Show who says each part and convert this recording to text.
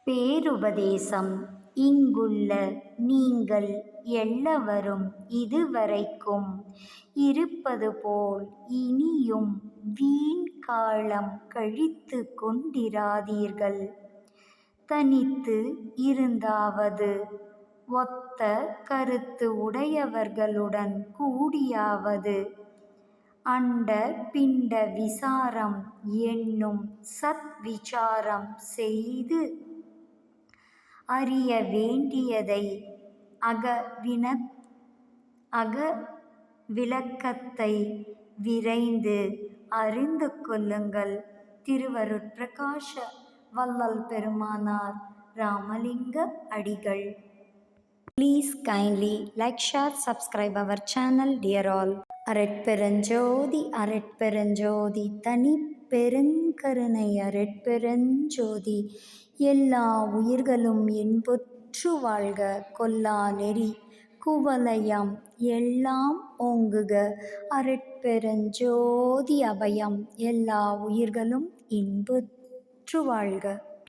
Speaker 1: பேருபதேசம். இங்குள்ள நீங்கள் எல்லவரும் இதுவரைக்கும் இருப்பதுபோல் இனியும் வீண் காலம் கழித்துக் கொண்டிராதீர்கள். தனித்து இருந்தாவது, ஒத்த கருத்து உடையவர்களுடன் கூடியாவது, அண்ட பிண்ட விசாரம் என்னும் சத் விசாரம் செய்து அறிய வேண்டியதை அகவிளக்கத்தை விரைந்து அறிந்து கொள்ளுங்கள். திருவருட்பிரகாச வள்ளல் பெருமானார் ராமலிங்க அடிகள். Please kindly like, share, subscribe our channel, dear all. அரட்பெருஞ்சோதி அரட்பெருஞ்சோதி தனி பெருங்கருணை அரட்பெருஞ்சோதி. எல்லா உயிர்களும் இன்புற்று வாழ்க. கொல்லா நெறி குவலயம் எல்லாம் ஓங்குக. அரட்பெருஞ்சோதி அபயம். எல்லா உயிர்களும் இன்புற்று வாழ்க.